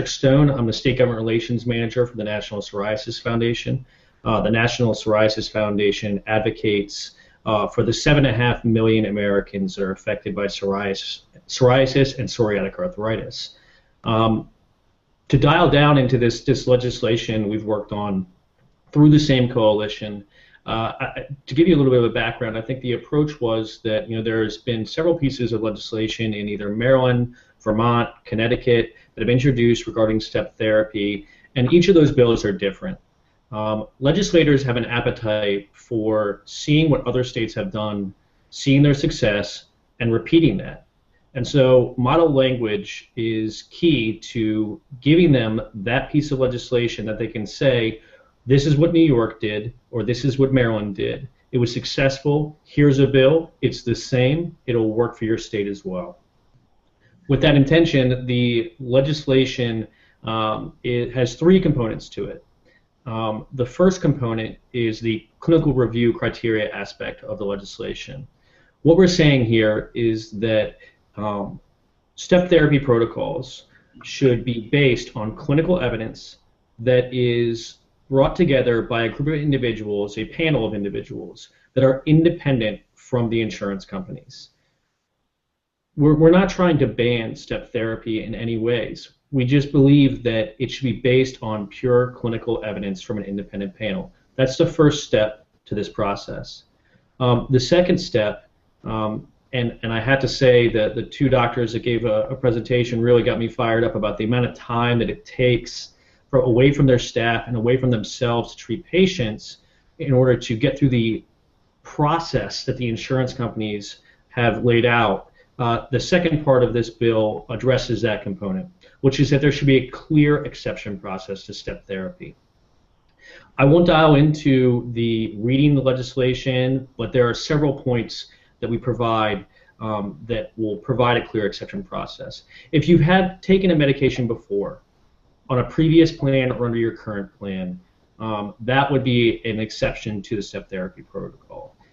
Stone. I'm the State Government Relations Manager for the National Psoriasis Foundation. The National Psoriasis Foundation advocates for the 7.5 million Americans that are affected by psoriasis and psoriatic arthritis. To dial down into this legislation we've worked on through the same coalition, to give you a little bit of a background, I think the approach was that there's been several pieces of legislation in either Maryland, Vermont, Connecticut that have introduced regarding step therapy, and each of those bills are different. Legislators have an appetite for seeing what other states have done, seeing their success, and repeating that. And so model language is key to giving them that piece of legislation that they can say, this is what New York did, or this is what Maryland did. It was successful. Here's a bill. It's the same. It'll work for your state as well. With that intention, the legislation it has three components to it. The first component is the clinical review criteria aspect of the legislation. What we're saying here is that step therapy protocols should be based on clinical evidence that is brought together by a group of individuals, a panel of individuals that are independent from the insurance companies. We're not trying to ban step therapy in any ways. We just believe that it should be based on pure clinical evidence from an independent panel. That's the first step to this process. The second step, and I had to say that the two doctors that gave a presentation really got me fired up about the amount of time that it takes away from their staff and away from themselves to treat patients in order to get through the process that the insurance companies have laid out. The second part of this bill addresses that component, which is that there should be a clear exception process to step therapy. I won't dial into reading the legislation, but there are several points that we provide that will provide a clear exception process. If you've had taken a medication before, on a previous plan or under your current plan, that would be an exception to the step therapy protocol.